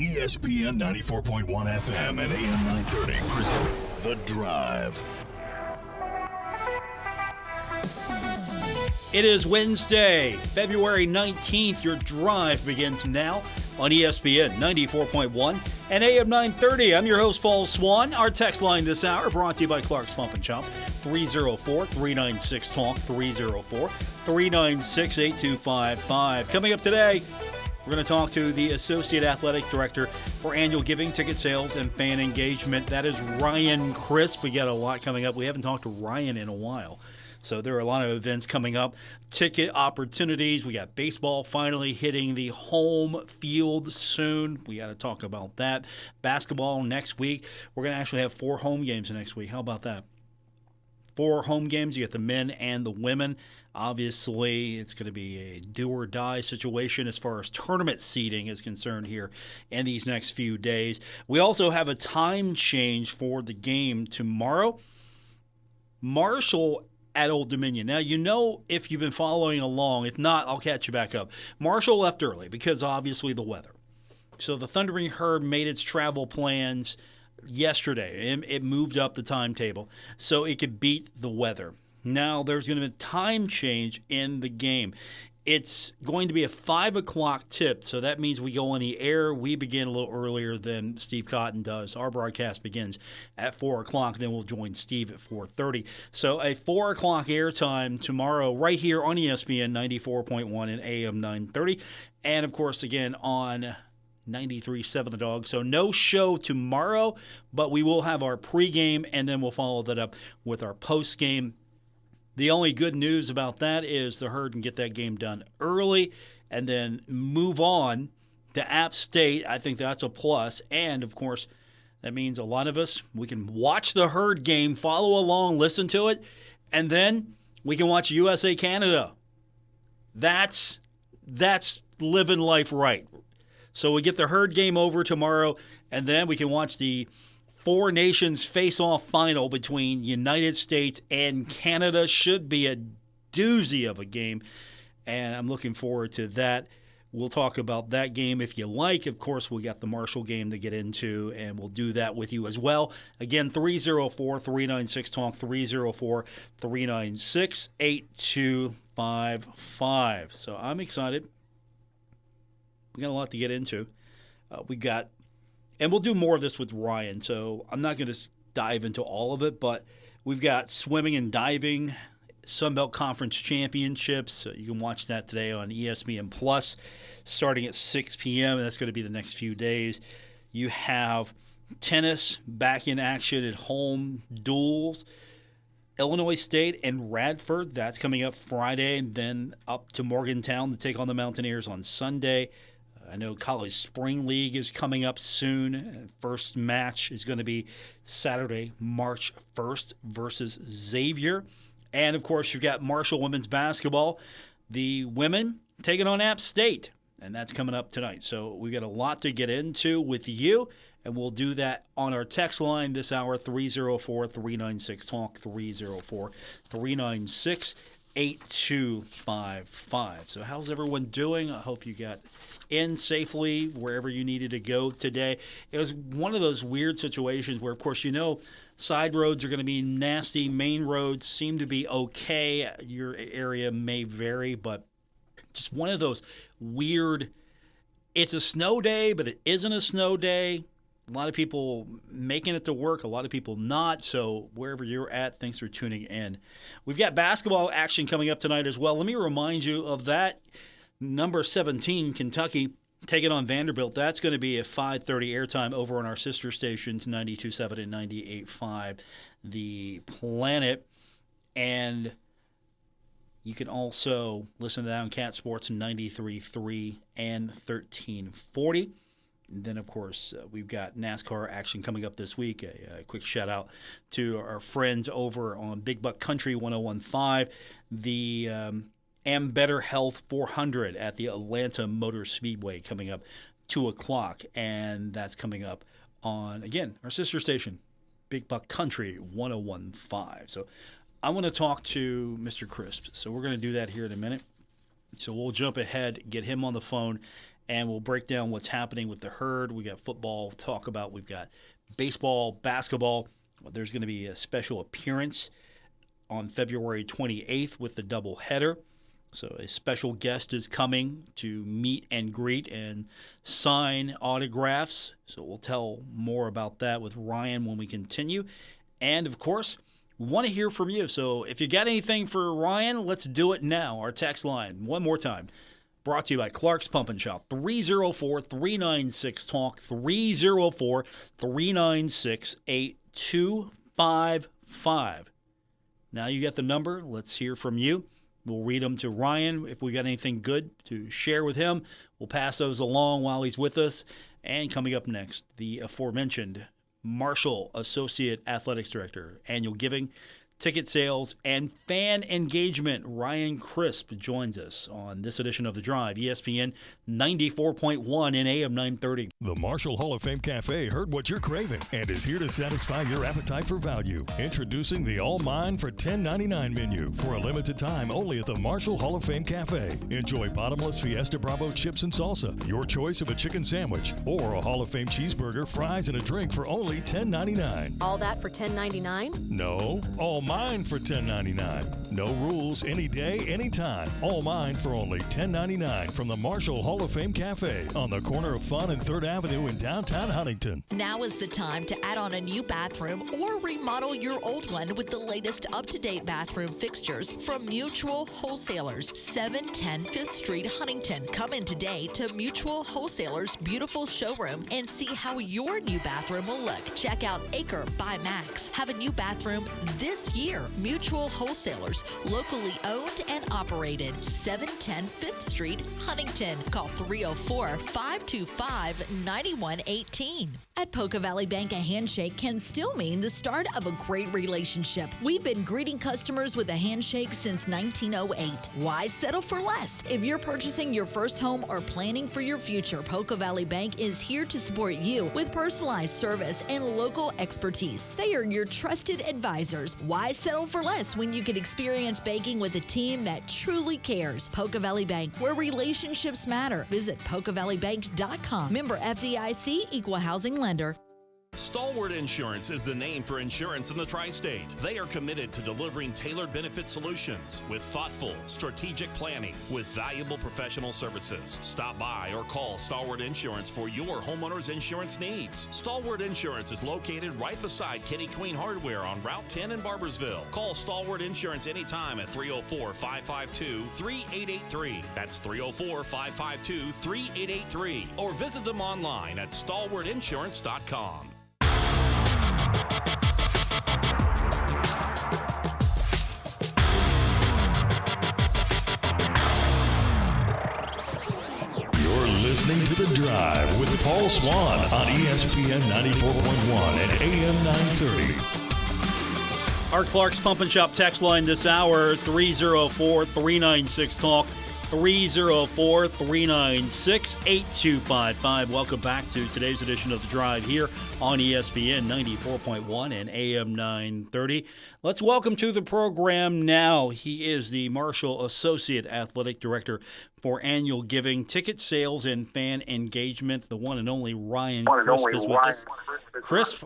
ESPN 94.1 FM and AM 930 present The Drive. It is Wednesday, February 19th. Your drive begins now on ESPN 94.1 and AM 930. I'm your host, Paul Swann. Our text line this hour brought to you by Clark's Pump and Chop, 304-396-TALK, 304-396-8255. Coming up today, we're going to talk to the Associate Athletic Director for Annual Giving, Ticket Sales, and Fan Engagement. That is Ryan Crisp. We got a lot coming up. We haven't talked to Ryan in a while. So there are a lot of events coming up, ticket opportunities. We got baseball finally hitting the home field soon. We got to talk about that. Basketball next week. We're going to actually have 4 home games next week. How about that? 4 home games. You get the men and the women. Obviously, it's going to be a do-or-die situation as far as tournament seeding is concerned here in these next few days. We also have a time change for the game tomorrow. Marshall at Old Dominion. Now, you know, if you've been following along, if not, I'll catch you back up. Marshall left early because obviously the weather. So the Thundering Herd made its travel plans yesterday. It moved up the timetable so it could beat the weather. Now there's going to be a time change in the game. It's going to be a 5 o'clock tip, so that means we go on the air. We begin a little earlier than Steve Cotton does. Our broadcast begins at 4 o'clock, then we'll join Steve at 4:30. So a 4 o'clock airtime tomorrow right here on ESPN 94.1 and AM 930. And, of course, again on 93.7 The Dog. So no show tomorrow, but we will have our pregame, and then we'll follow that up with our postgame. The only good news about that is the Herd can get that game done early and then move on to App State. I think that's a plus. And, of course, that means a lot of us, we can watch the Herd game, follow along, listen to it, and then we can watch USA Canada. That's living life right. So we get the Herd game over tomorrow, and then we can watch the 4 nations face-off final between United States and Canada. Should be a doozy of a game, and I'm looking forward to that. We'll talk about that game if you like. Of course, we got the Marshall game to get into, and we'll do that with you as well. Again, 304-396-TALK, 304-396-8255. So I'm excited. We got a lot to get into. And we'll do more of this with Ryan, so I'm not going to dive into all of it, but we've got swimming and diving, Sunbelt Conference Championships. So you can watch that today on ESPN Plus starting at 6 p.m., and that's going to be the next few days. You have tennis back in action at home, duels. Illinois State and Radford, that's coming up Friday, and then up to Morgantown to take on the Mountaineers on Sunday. I know College Spring League is coming up soon. First match is going to be Saturday, March 1st versus Xavier. And, of course, you've got Marshall women's basketball. The women taking on App State, and that's coming up tonight. So we've got a lot to get into with you, and we'll do that on our text line this hour, 304-396-TALK, 304-396-8255. So how's everyone doing? I hope you got in safely wherever you needed to go today. It was one of those weird situations where, of course, you know, side roads are going to be nasty. Main roads seem to be okay. Your area may vary, but just one of those weird, it's a snow day, but it isn't a snow day. A lot of people making it to work, a lot of people not. So wherever you're at, thanks for tuning in. We've got basketball action coming up tonight as well. Let me remind you of that. Number 17, Kentucky, taking on Vanderbilt. That's going to be a 5:30 airtime over on our sister stations, 92.7 and 98.5, The Planet. And you can also listen to that on Cat Sports 93.3 and 1340. And then, of course, we've got NASCAR action coming up this week. A quick shout-out to our friends over on Big Buck Country 101.5, the Am Better Health 400 at the Atlanta Motor Speedway coming up 2 o'clock. And that's coming up on, again, our sister station, Big Buck Country 101.5. So I want to talk to Mr. Crisp. So we're going to do that here in a minute. So we'll jump ahead, get him on the phone, and we'll break down what's happening with the herd. We got football to talk about. We've got baseball, basketball. There's going to be a special appearance on February 28th with the doubleheader. So a special guest is coming to meet and greet and sign autographs. So we'll tell more about that with Ryan when we continue. And, of course, want to hear from you. So if you got anything for Ryan, let's do it now. Our text line, one more time, brought to you by Clark's Pump and Shop, 304-396-TALK, 304-396-8255. Now you got the number. Let's hear from you. We'll read them to Ryan. If we got anything good to share with him, we'll pass those along while he's with us. And coming up next, the aforementioned Marshall Associate Athletics Director, Annual Giving, Ticket Sales, and Fan Engagement. Ryan Crisp joins us on this edition of The Drive, ESPN 94.1 and AM 930. The Marshall Hall of Fame Cafe heard what you're craving and is here to satisfy your appetite for value. Introducing the All Mine for $10.99 menu for a limited time only at the Marshall Hall of Fame Cafe. Enjoy bottomless Fiesta Bravo chips and salsa, your choice of a chicken sandwich, or a Hall of Fame cheeseburger, fries, and a drink for only $10.99. All that for $10.99? No, all mine for $10.99. No rules, any day, anytime. All mine for only $10.99 from the Marshall Hall of Fame Cafe on the corner of Fun and 3rd Avenue in downtown Huntington. Now is the time to add on a new bathroom or remodel your old one with the latest up-to-date bathroom fixtures from Mutual Wholesalers, 710 5th Street, Huntington. Come in today to Mutual Wholesalers' beautiful showroom and see how your new bathroom will look. Check out Acre by Max. Have a new bathroom this year. Mutual Wholesalers, locally owned and operated, 710 5th Street, Huntington. Call 304-525-9118. At Poca Valley Bank, a handshake can still mean the start of a great relationship. We've been greeting customers with a handshake since 1908. Why settle for less? If you're purchasing your first home or planning for your future, Poca Valley Bank is here to support you with personalized service and local expertise. They are your trusted advisors. Why settle for less when you can experience banking with a team that truly cares? Poca Valley Bank, where relationships matter. Visit PocaValleyBank.com. Member FDIC, Equal Housing Lender. Stalwart Insurance is the name for insurance in the tri-state. They are committed to delivering tailored benefit solutions with thoughtful, strategic planning with valuable professional services. Stop by or call Stalwart Insurance for your homeowner's insurance needs. Stalwart Insurance is located right beside Kenny Queen Hardware on Route 10 in Barbersville. Call Stalwart Insurance anytime at 304-552-3883. That's 304-552-3883. Or visit them online at stalwartinsurance.com. Listening to The Drive with Paul Swann on ESPN 94.1 and AM 930. Our Clark's Pump and Shop text line this hour, 304-396-TALK, 304-396-8255. Welcome back to today's edition of The Drive here on ESPN 94.1 and AM 930. Let's welcome to the program now. He is the Marshall Associate Athletic Director for Annual Giving, Ticket Sales, and Fan Engagement. The one and only Ryan Crisp is with us. Crisp,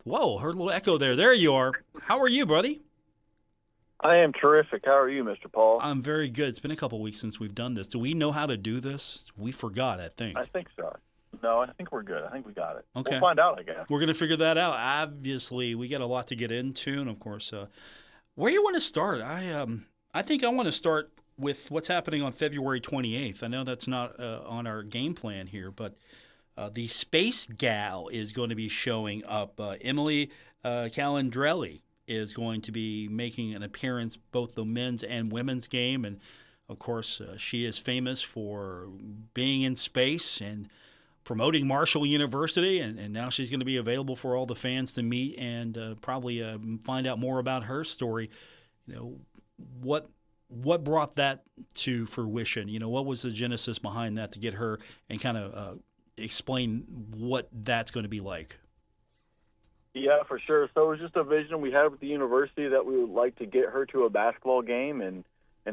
whoa, heard a little echo there. There you are. How are you, buddy? I am terrific. How are you, Mr. Paul? I'm very good. It's been a couple weeks since we've done this. Do we know how to do this? We forgot, I think. I think so. No, I think we're good. I think we got it. Okay. We'll find out, I guess. We're going to figure that out. Obviously, we got a lot to get into, and of course, where you want to start? I think I want to start with what's happening on February 28th. I know that's not on our game plan here, but the Space Gal is going to be showing up. Emily Calandrelli is going to be making an appearance both the men's and women's game, and of course, she is famous for being in space and promoting Marshall University, and now she's going to be available for all the fans to meet and probably find out more about her story. You know, what brought that to fruition? You know, what was the genesis behind that to get her and kind of explain what that's going to be like? Yeah, for sure. So it was just a vision we had with the university that we would like to get her to a basketball game and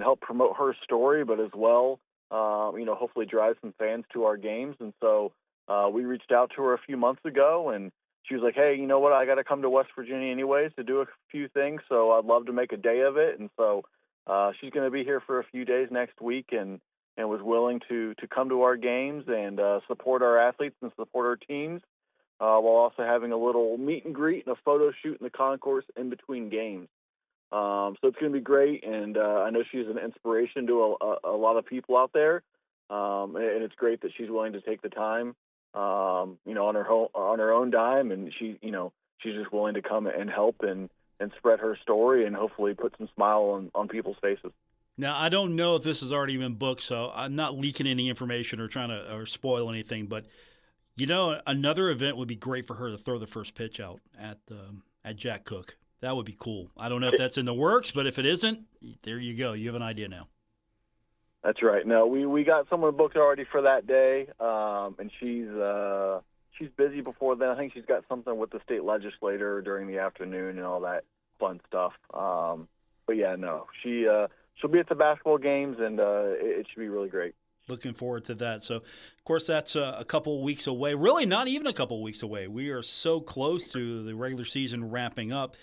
help promote her story, but as well hopefully drive some fans to our games. And so we reached out to her a few months ago, and she was like, hey, you know what, I got to come to West Virginia anyways to do a few things, so I'd love to make a day of it. And so she's going to be here for a few days next week and was willing to come to our games and support our athletes and support our teams while also having a little meet and greet and a photo shoot in the concourse in between games. So it's going to be great, and I know she's an inspiration to a lot of people out there, and it's great that she's willing to take the time, on her own dime, and she's just willing to come and help and spread her story and hopefully put some smile on people's faces. Now, I don't know if this has already been booked, so I'm not leaking any information or trying to spoil anything, but another event would be great for her to throw the first pitch out at Jack Cook. That would be cool. I don't know if that's in the works, but if it isn't, there you go. You have an idea now. That's right. No, we got someone booked already for that day, and she's busy before then. I think she's got something with the state legislator during the afternoon and all that fun stuff. But yeah, no, she'll be at the basketball games, and it should be really great. Looking forward to that. So, of course, that's a couple weeks away. Really, not even a couple weeks away. We are so close to the regular season wrapping up.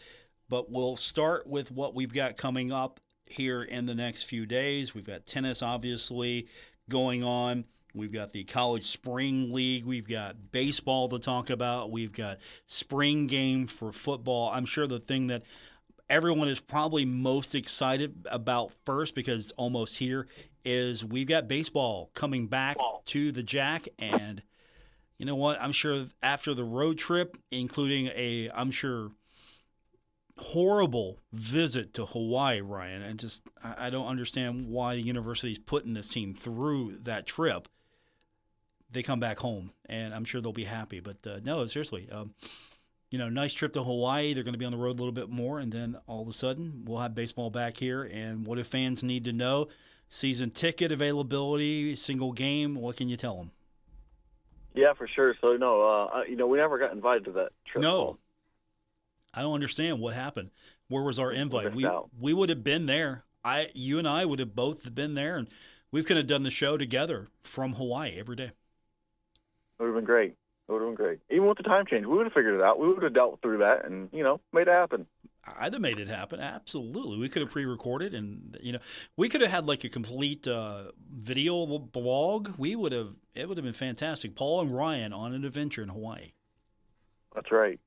But we'll start with what we've got coming up here in the next few days. We've got tennis, obviously, going on. We've got the College Spring League. We've got baseball to talk about. We've got spring game for football. I'm sure the thing that everyone is probably most excited about first, because it's almost here, is we've got baseball coming back to the Jack. And you know what? I'm sure after the road trip, including horrible visit to Hawaii, Ryan, and I don't understand why the university's putting this team through that trip. They come back home, and I'm sure they'll be happy. But no, seriously, nice trip to Hawaii. They're going to be on the road a little bit more, and then all of a sudden we'll have baseball back here. And what do fans need to know? Season ticket availability, single game. What can you tell them? Yeah, for sure. So no, we never got invited to that trip. No. I don't understand what happened. Where was our invite? We would have been there. You and I would have both been there, and we could have done the show together from Hawaii every day. It would have been great. Even with the time change, we would have figured it out. We would have dealt through that and, made it happen. I'd have made it happen. Absolutely. We could have pre-recorded, and, we could have had like a complete video blog. It would have been fantastic. Paul and Ryan on an adventure in Hawaii. That's right.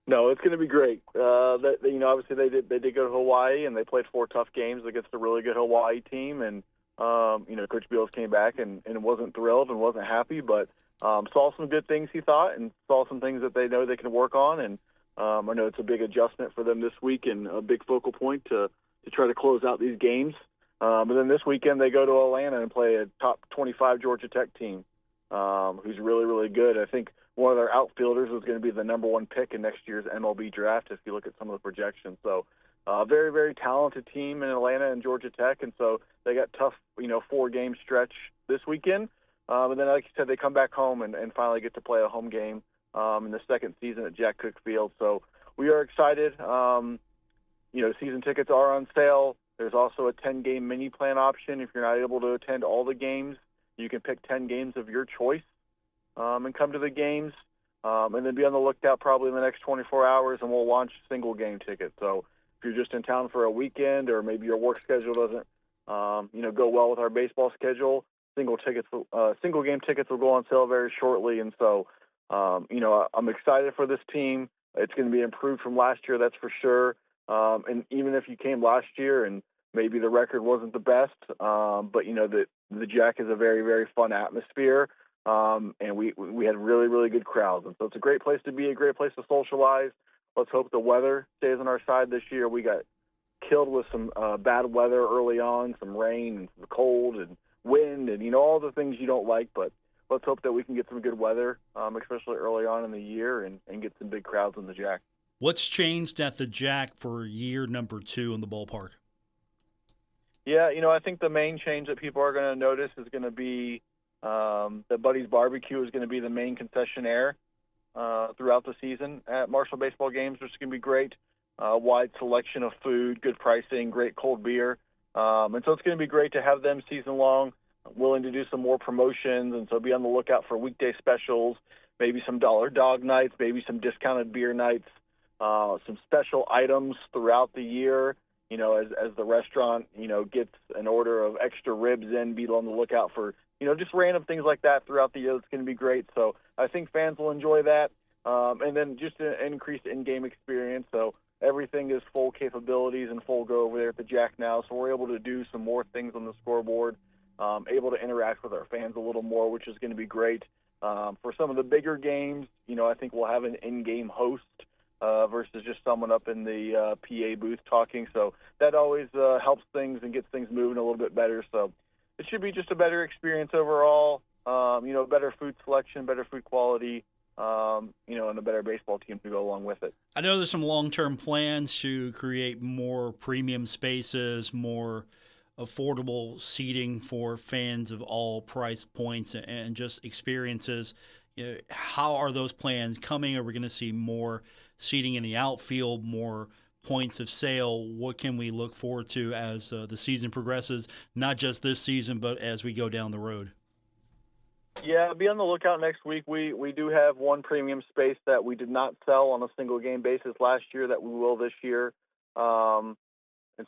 No, it's going to be great. Obviously they did go to Hawaii, and they played 4 tough games against a really good Hawaii team. And, Coach Beals came back and wasn't thrilled and wasn't happy, but saw some good things, he thought, and saw some things that they know they can work on. And I know it's a big adjustment for them this week and a big focal point to try to close out these games. But then this weekend they go to Atlanta and play a top 25 Georgia Tech team who's really, really good. I think one of their outfielders was going to be the number 1 pick in next year's MLB draft if you look at some of the projections. So very, very talented team in Atlanta and Georgia Tech, and so they got tough, 4-game stretch this weekend. And then, like you said, they come back home and finally get to play a home game in the second season at Jack Cook Field. So we are excited. Season tickets are on sale. There's also a 10-game mini plan option. If you're not able to attend all the games, you can pick 10 games of your choice and come to the games, and then be on the lookout probably in the next 24 hours, and we'll launch single game tickets. So if you're just in town for a weekend, or maybe your work schedule doesn't, go well with our baseball schedule, single game tickets will go on sale very shortly. And so, I'm excited for this team. It's going to be improved from last year, that's for sure. And even if you came last year and maybe the record wasn't the best, but the Jack is a very, very fun atmosphere. And we had really, really good crowds. And so it's a great place to be, a great place to socialize. Let's hope the weather stays on our side this year. We got killed with some bad weather early on, some rain and some cold and wind and, all the things you don't like. But let's hope that we can get some good weather, especially early on in the year, and get some big crowds in the Jack. What's changed at the Jack for year number 2 in the ballpark? Yeah, I think the main change that people are going to notice is going to be that Buddy's Barbecue is going to be the main concessionaire throughout the season at Marshall baseball games, which is going to be great. Wide selection of food, good pricing, great cold beer. And so it's going to be great to have them season long. willing to do some more promotions, and so be on the lookout for weekday specials, maybe some dollar dog nights, maybe some discounted beer nights, some special items throughout the year. As the restaurant, gets an order of extra ribs in, be on the lookout for, just random things like that throughout the year. It's going to be great. So I think fans will enjoy that. And then just an increased in-game experience. So everything is full capabilities and full go over there at the Jack now. So we're able to do some more things on the scoreboard, able to interact with our fans a little more, which is going to be great. For some of the bigger games, I think we'll have an in-game host versus just someone up in the PA booth talking. So that always helps things and gets things moving a little bit better. So it should be just a better experience overall, better food selection, better food quality, and a better baseball team to go along with it. I know there's some long-term plans to create more premium spaces, more affordable seating for fans of all price points and just experiences. How are those plans coming? Are we going to see more seating in the outfield, more points of sale? What can we look forward to as the season progresses, not just this season, but as we go down the road? Yeah, be on the lookout next week. We do have one premium space that we did not sell on a single game basis last year that we will this year. And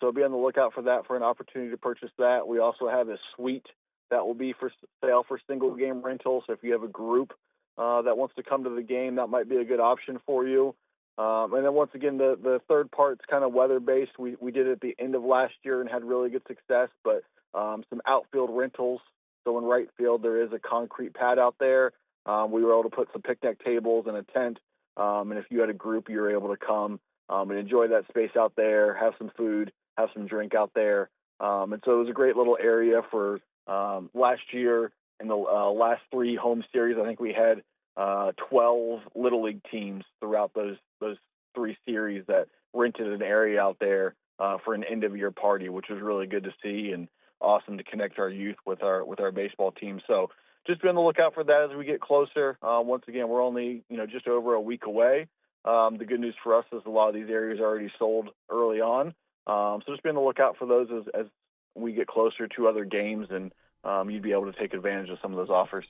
so be on the lookout for that, for an opportunity to purchase that. We also have a suite that will be for sale for single game rental. So if you have a group that wants to come to the game, that might be a good option for you. And then once again, the third part's kind of weather-based. We did it at the end of last year and had really good success, but some outfield rentals. So in right field, there is a concrete pad out there. We were able to put some picnic tables and a tent. And if you had a group, you were able to come and enjoy that space out there, have some food, have some drink out there. And so it was a great little area for last year. In the last three home series, I think we had 12 Little League teams throughout those three series that rented an area out there for an end-of-year party, which was really good to see and awesome to connect our youth with our baseball team. So just be on the lookout for that as we get closer. Once again, we're only just over a week away. The good news for us is a lot of these areas are already sold early on. So just be on the lookout for those as we get closer to other games, and you'd be able to take advantage of some of those offers.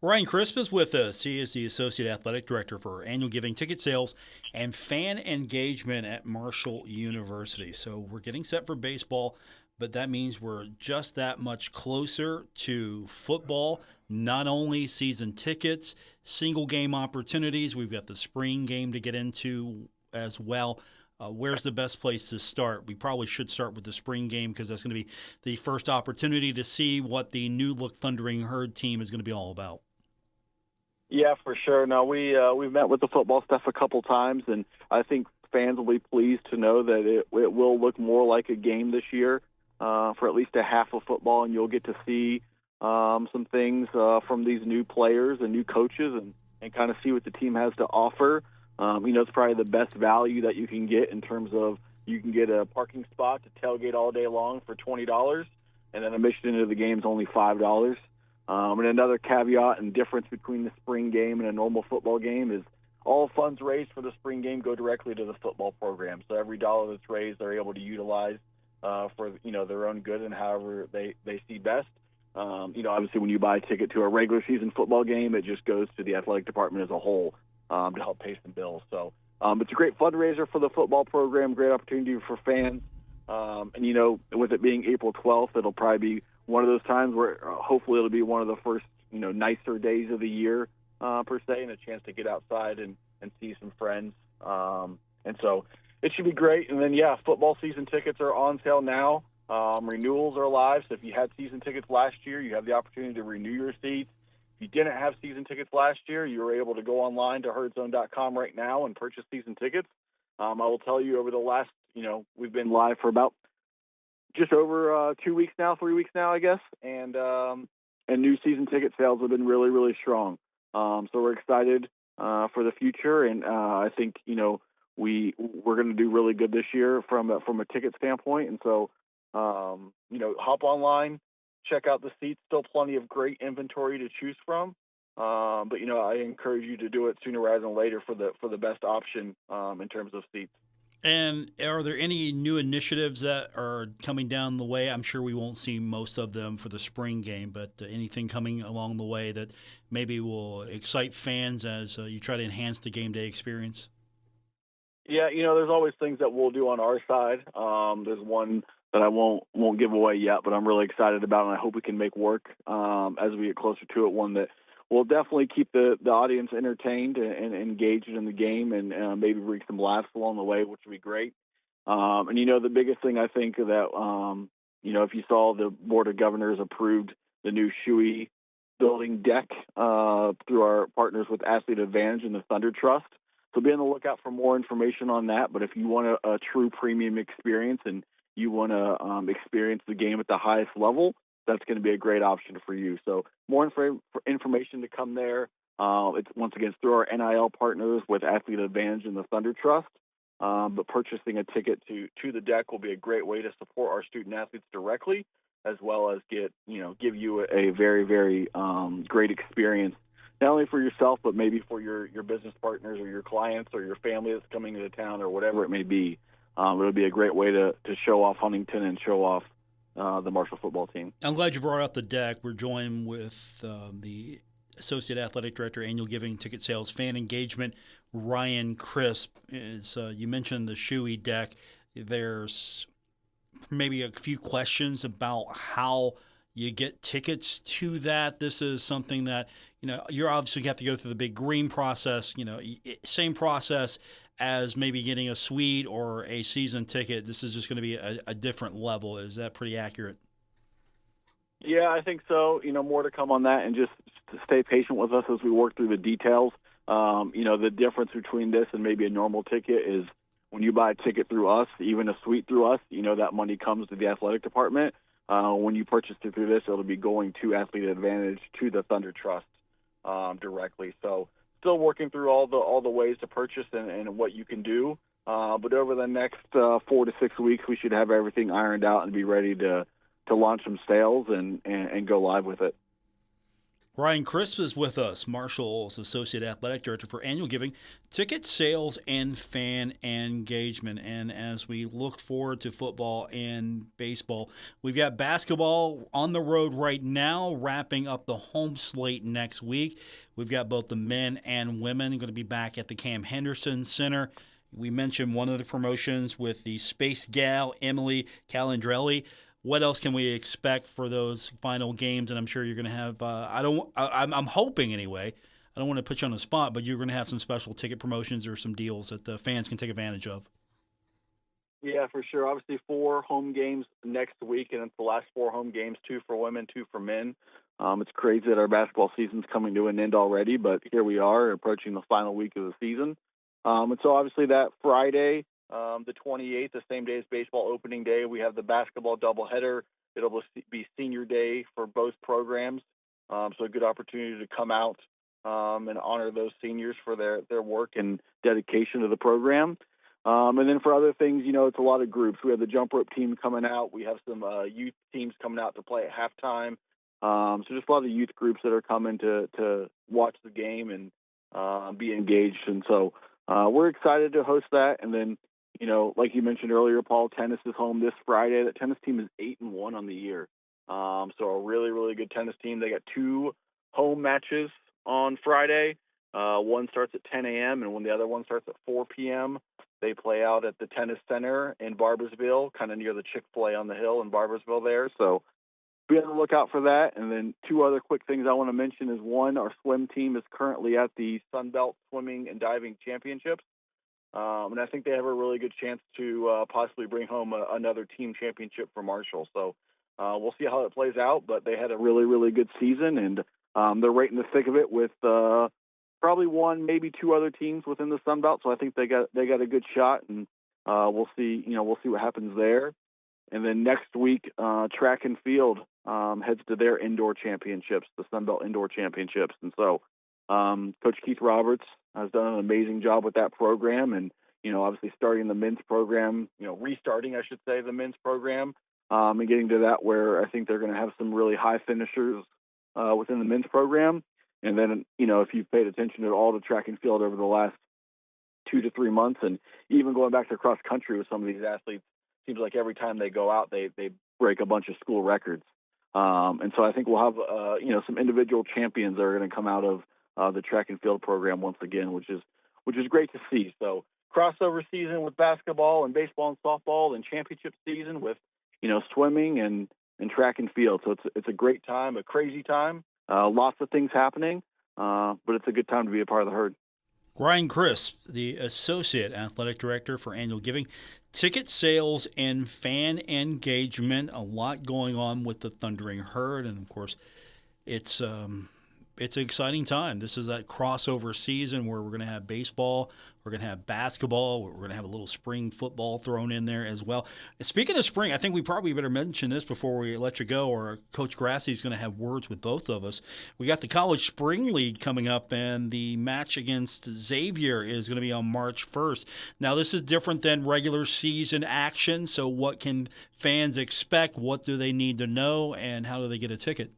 Ryan Crisp is with us. He is the Associate Athletic Director for Annual Giving, Ticket Sales, and Fan Engagement at Marshall University. So we're getting set for baseball, but that means we're just that much closer to football. Not only season tickets, single game opportunities. We've got the spring game to get into as well. Where's the best place to start? We probably should start with the spring game because that's going to be the first opportunity to see what the new look Thundering Herd team is going to be all about. Yeah, for sure. Now, we've met with the football staff a couple times, and I think fans will be pleased to know that it will look more like a game this year for at least a half of football, and you'll get to see some things from these new players and new coaches and kind of see what the team has to offer. It's probably the best value that you can get in terms of you can get a parking spot to tailgate all day long for $20, and then admission into the game is only $5. And another caveat and difference between the spring game and a normal football game is all funds raised for the spring game go directly to the football program. So every dollar that's raised, they're able to utilize for their own good and however they see best. Obviously, when you buy a ticket to a regular season football game, it just goes to the athletic department as a whole to help pay some bills. So it's a great fundraiser for the football program, great opportunity for fans. And with it being April 12th, it'll probably be one of those times where hopefully it'll be one of the first, nicer days of the year, per se, and a chance to get outside and see some friends. And so it should be great. And then, football season tickets are on sale now. Renewals are live. So if you had season tickets last year, you have the opportunity to renew your seats. If you didn't have season tickets last year, you were able to go online to herdzone.com right now and purchase season tickets. I will tell you over the last, we've been live for about just over 3 weeks now, I guess. And new season ticket sales have been really, really strong. So we're excited for the future. And I think, we're going to do really good this year from a ticket standpoint. And so, hop online, check out the seats, still plenty of great inventory to choose from. But, I encourage you to do it sooner rather than later for the best option in terms of seats. And are there any new initiatives that are coming down the way? I'm sure we won't see most of them for the spring game, but anything coming along the way that maybe will excite fans as you try to enhance the game day experience? Yeah, there's always things that we'll do on our side. There's one that I won't give away yet, but I'm really excited about, and I hope we can make work as we get closer to it. One that will definitely keep the audience entertained and engaged in the game, and maybe bring some laughs along the way, which would be great. And the biggest thing I think that if you saw, the Board of Governors approved the new Shoei building deck through our partners with Athlete Advantage and the Thunder Trust. So be on the lookout for more information on that. But if you want a true premium experience and you want to experience the game at the highest level, that's going to be a great option for you. So more information to come there. It's once again through our NIL partners with Athlete Advantage and the Thunder Trust. But purchasing a ticket to the deck will be a great way to support our student athletes directly, as well as give you a very, very great experience, not only for yourself, but maybe for your business partners or your clients or your family that's coming into town or whatever it may be. It'll be a great way to show off Huntington and show off the Marshall football team. I'm glad you brought up the deck. We're joined with the Associate Athletic Director, Annual Giving, Ticket Sales, Fan Engagement, Ryan Crisp. You mentioned the Shoei deck. There's maybe a few questions about how you get tickets to that. This is something that, you're obviously have to go through the big green process, same process as maybe getting a suite or a season ticket. This is just going to be a different level. Is that pretty accurate? Yeah, I think so. More to come on that, and just to stay patient with us as we work through the details. The difference between this and maybe a normal ticket is when you buy a ticket through us, even a suite through us, that money comes to the athletic department. When you purchase it through this, it'll be going to Athlete Advantage, to the Thunder Trust directly. So still working through all the ways to purchase and what you can do. But over the next 4 to 6 weeks, we should have everything ironed out and be ready to launch some sales and go live with it. Ryan Crisp is with us, Marshall's Associate Athletic Director for Annual Giving, Ticket Sales, and Fan Engagement. And as we look forward to football and baseball, we've got basketball on the road right now, wrapping up the home slate next week. We've got both the men and women going to be back at the Cam Henderson Center. We mentioned one of the promotions with the Space Gal, Emily Calandrelli. What else can we expect for those final games? And I'm sure you're going to have. I'm hoping anyway. I don't want to put you on the spot, but you're going to have some special ticket promotions or some deals that the fans can take advantage of. Yeah, for sure. Obviously, 4 home games next week, and it's the last 4 home games: 2 for women, 2 for men. It's crazy that our basketball season's coming to an end already, but here we are approaching the final week of the season. And so obviously that Friday, the 28th, the same day as baseball opening day, we have the basketball doubleheader. It'll be senior day for both programs. So a good opportunity to come out and honor those seniors for their work and dedication to the program. And then for other things, it's a lot of groups. We have the jump rope team coming out. We have some youth teams coming out to play at halftime. So just a lot of youth groups that are coming to watch the game and be engaged. And so we're excited to host that. And then, like you mentioned earlier, Paul, tennis is home this Friday. That tennis team is 8-1 on the year. So a really, really good tennis team. They got 2 home matches on Friday. One starts at 10 a.m. and when the other one starts at 4 p.m., they play out at the tennis center in Barboursville, kind of near the Chick-fil-A on the hill in Barboursville there. So be on the lookout for that. And then 2 other quick things I want to mention is, one, our swim team is currently at the Sun Belt Swimming and Diving Championships. And I think they have a really good chance to possibly bring home another team championship for Marshall. So we'll see how it plays out, but they had a really, really good season, and they're right in the thick of it with probably 1, maybe 2 other teams within the Sun Belt. So I think they got a good shot, and we'll see what happens there. And then next week, track and field heads to their indoor championships, the Sun Belt Indoor Championships. And so Coach Keith Roberts has done an amazing job with that program, and obviously starting the men's program, restarting, I should say, the men's program, and getting to that where I think they're going to have some really high finishers within the men's program. And then if you've paid attention at all to track and field over the last 2 to 3 months. And even going back to cross country with some of these athletes, seems like every time they go out, they break a bunch of school records. And so I think we'll have, some individual champions that are going to come out of the track and field program once again, which is great to see. So crossover season with basketball and baseball and softball, and championship season with, swimming and track and field. So it's a great time, a crazy time, lots of things happening, but it's a good time to be a part of the herd. Ryan Crisp, the Associate Athletic Director for Annual Giving. Ticket sales and fan engagement, a lot going on with the Thundering Herd. And, of course, it's an exciting time. This is that crossover season where we're going to have baseball, we're going to have basketball, we're going to have a little spring football thrown in there as well. Speaking of spring, I think we probably better mention this before we let you go, or Coach Grassi is going to have words with both of us. We got the College Spring League coming up, and the match against Xavier is going to be on March 1st. Now, this is different than regular season action, so what can fans expect? What do they need to know, and how do they get a ticket?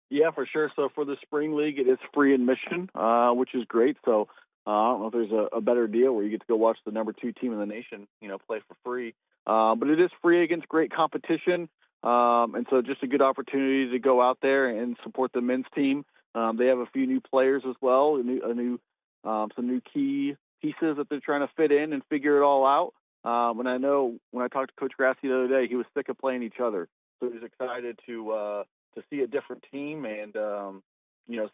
Yeah, for sure. So for the Spring League, it is free admission, which is great. So I don't know if there's a better deal where you get to go watch the number 2 team in the nation, play for free. But it is free against great competition. And so just a good opportunity to go out there and support the men's team. They have a few new players as well, some new key pieces that they're trying to fit in and figure it all out. And I know when I talked to Coach Grassi the other day, he was sick of playing each other. So he's excited to see a different team and,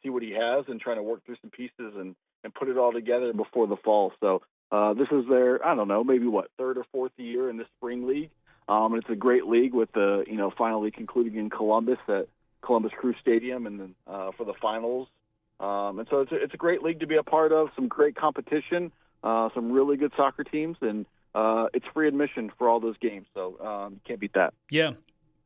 see what he has and trying to work through some pieces and put it all together before the fall. So this is their, I don't know, maybe third or fourth year in the Spring League. And it's a great league with the, finally concluding in Columbus at Columbus Crew Stadium and then for the finals. And so it's a great league to be a part of, some great competition, some really good soccer teams, and it's free admission for all those games. So you can't beat that. Yeah.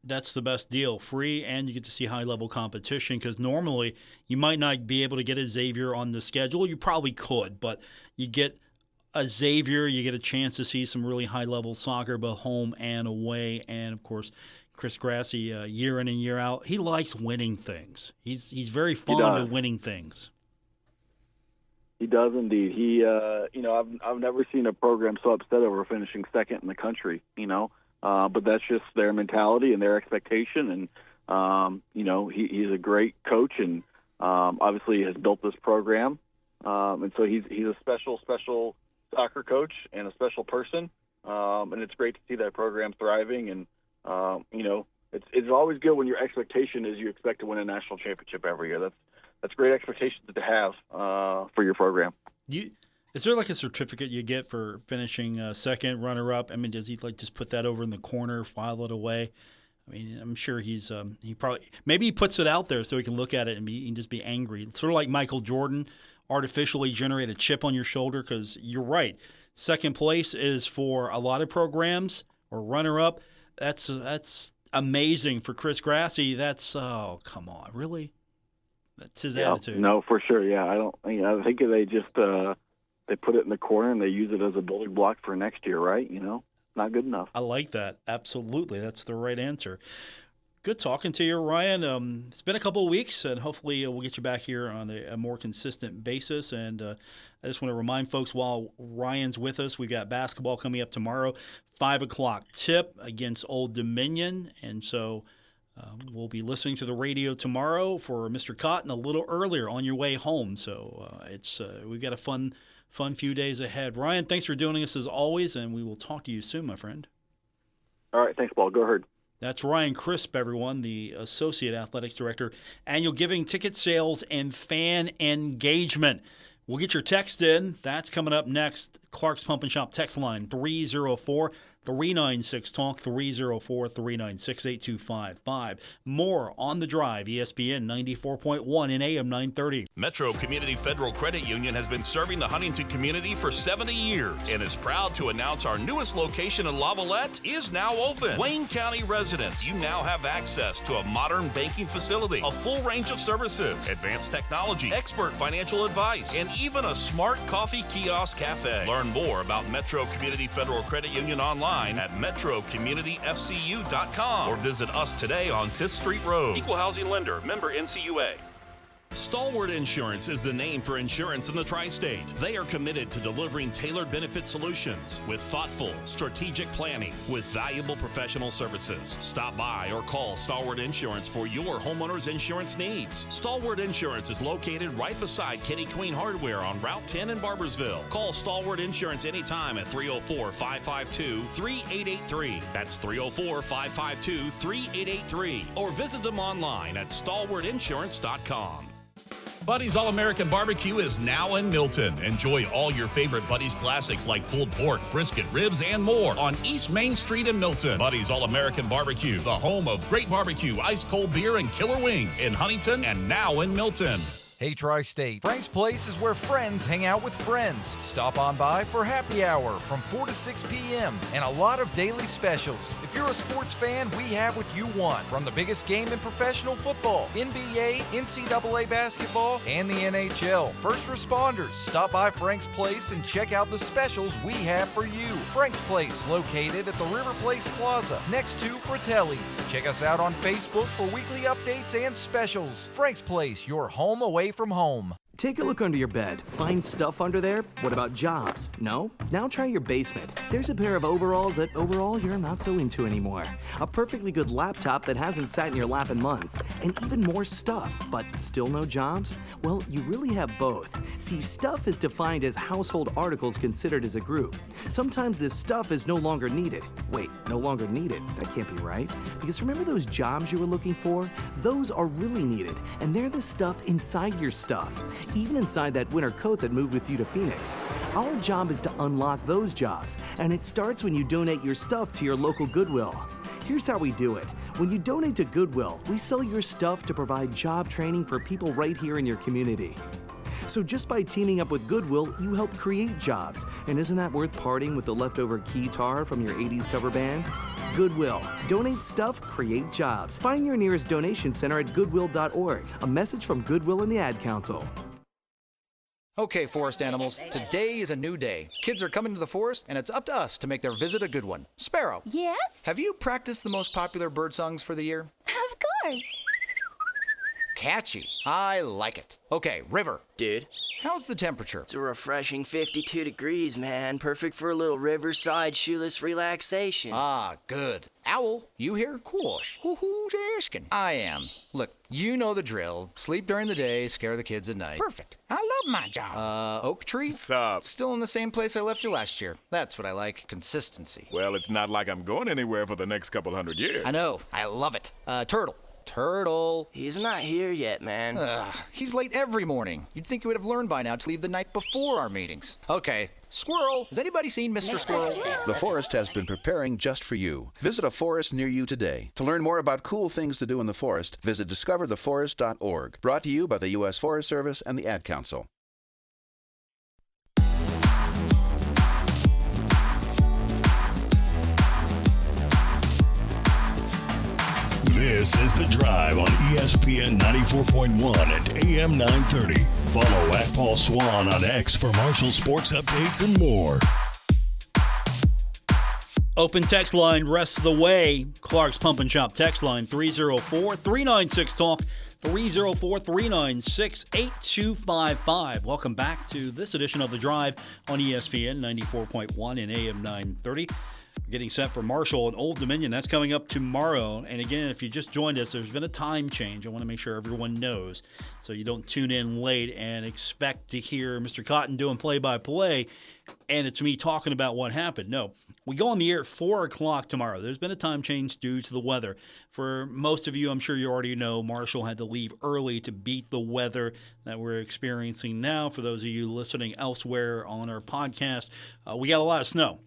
That's the best deal. Free, and you get to see high-level competition, because normally you might not be able to get a Xavier on the schedule. You probably could, but you get a Xavier, you get a chance to see some really high-level soccer, both home and away. And, of course, Chris Grassi, year in and year out, he likes winning things. He's very fond of winning things. He does indeed. He, I've never seen a program so upset over finishing second in the country, But that's just their mentality and their expectation. And, he's a great coach and obviously has built this program. And so he's a special soccer coach and a special person. And it's great to see that program thriving. And, it's always good when your expectation is you expect to win a national championship every year. That's great expectations to have for your program. Is there like a certificate you get for finishing second, runner-up? I mean, does he just put that over in the corner, file it away? I mean, I'm sure he puts it out there so he can look at it and just be angry. Sort of like Michael Jordan artificially generate a chip on your shoulder, because you're right. Second place is for a lot of programs, or runner-up. That's amazing. For Chris Grassi, oh, come on, really? That's his attitude. No, for sure. Yeah, I think they just they put it in the corner and they use it as a building block for next year, right? Not good enough. I like that. Absolutely. That's the right answer. Good talking to you, Ryan. It's been a couple of weeks, and hopefully we'll get you back here on a more consistent basis. And I just want to remind folks, while Ryan's with us, we've got basketball coming up tomorrow, 5 o'clock tip against Old Dominion. And so we'll be listening to the radio tomorrow for Mr. Cotton a little earlier on your way home. So we've got a fun few days ahead. Ryan, thanks for doing this as always, and we will talk to you soon, my friend. All right, thanks, Paul. Go Herd. That's Ryan Crisp, everyone, the Associate Athletics Director, Annual Giving, Ticket Sales, and Fan Engagement. We'll get your text in. That's coming up next. Clark's Pump and Shop text line, 304-396-TALK, 304-396-8255. More on The Drive, ESPN 94.1 and AM 930. Metro Community Federal Credit Union has been serving the Huntington community for 70 years and is proud to announce our newest location in Lavallette is now open. Wayne County residents, you now have access to a modern banking facility, a full range of services, advanced technology, expert financial advice, and even a smart coffee kiosk cafe. Learn more about Metro Community Federal Credit Union online at metrocommunityfcu.com or visit us today on 5th Street Road. Equal housing lender, member NCUA. Stalwart Insurance is the name for insurance in the tri-state. They are committed to delivering tailored benefit solutions with thoughtful, strategic planning with valuable professional services. Stop by or call Stalwart Insurance for your homeowner's insurance needs. Stalwart Insurance is located right beside Kenny Queen Hardware on Route 10 in Barbersville. Call Stalwart Insurance anytime at 304-552-3883. That's 304-552-3883. Or visit them online at stalwartinsurance.com. Buddy's All-American Barbecue is now in Milton. Enjoy all your favorite Buddy's classics like pulled pork, brisket, ribs, and more on East Main Street in Milton. Buddy's All-American Barbecue, the home of great barbecue, ice-cold beer, and killer wings in Huntington and now in Milton. Hey Tri-State, Frank's Place is where friends hang out with friends. Stop on by for happy hour from 4 to 6 p.m. and a lot of daily specials. If you're a sports fan, we have what you want. From the biggest game in professional football, NBA, NCAA basketball, and the NHL. First responders, stop by Frank's Place and check out the specials we have for you. Frank's Place, located at the River Place Plaza, next to Fratelli's. Check us out on Facebook for weekly updates and specials. Frank's Place, your home away from home. Take a look under your bed. Find stuff under there? What about jobs? No? Now try your basement. There's a pair of overalls that overall you're not so into anymore. A perfectly good laptop that hasn't sat in your lap in months. And even more stuff, but still no jobs? Well, you really have both. See, stuff is defined as household articles considered as a group. Sometimes this stuff is no longer needed. Wait, no longer needed? That can't be right. Because remember those jobs you were looking for? Those are really needed, and they're the stuff inside your stuff. Even inside that winter coat that moved with you to Phoenix. Our job is to unlock those jobs, and it starts when you donate your stuff to your local Goodwill. Here's how we do it. When you donate to Goodwill, we sell your stuff to provide job training for people right here in your community. So just by teaming up with Goodwill, you help create jobs. And isn't that worth parting with the leftover keytar from your 80s cover band? Goodwill. Donate stuff, create jobs. Find your nearest donation center at goodwill.org. A message from Goodwill and the Ad Council. Okay, forest animals, today is a new day. Kids are coming to the forest, and it's up to us to make their visit a good one. Sparrow. Yes? Have you practiced the most popular bird songs for the year? Of course. Catchy. I like it. Okay, River. Dude. How's the temperature? It's a refreshing 52 degrees, man. Perfect for a little riverside shoeless relaxation. Ah, good. Owl, you here? Course. Who's asking? I am. Look, you know the drill. Sleep during the day, scare the kids at night. Perfect. I love my job. Oak Tree? What's up? Still in the same place I left you last year. That's what I like. Consistency. Well, it's not like I'm going anywhere for the next couple hundred years. I know. I love it. Turtle. Turtle. He's not here yet, man. He's late every morning. You'd think he would have learned by now to leave the night before our meetings. Okay. Squirrel. Has anybody seen Mr. Squirrel? The forest has been preparing just for you. Visit a forest near you today. To learn more about cool things to do in the forest, visit discovertheforest.org. Brought to you by the U.S. Forest Service and the Ad Council. This is The Drive on ESPN 94.1 and AM 930. Follow at Paul Swann on X for Marshall sports updates and more. Open text line rest of the way. Clark's Pump and Shop text line 304-396-TALK, 304-396-8255. Welcome back to this edition of The Drive on ESPN 94.1 and AM 930. Getting set for Marshall and Old Dominion. That's coming up tomorrow. And again, if you just joined us, there's been a time change. I want to make sure everyone knows so you don't tune in late and expect to hear Mr. Cotton doing play-by-play and it's me talking about what happened. No, we go on the air at 4 o'clock tomorrow. There's been a time change due to the weather. For most of you, I'm sure you already know, Marshall had to leave early to beat the weather that we're experiencing now. For those of you listening elsewhere on our podcast, we got a lot of snow.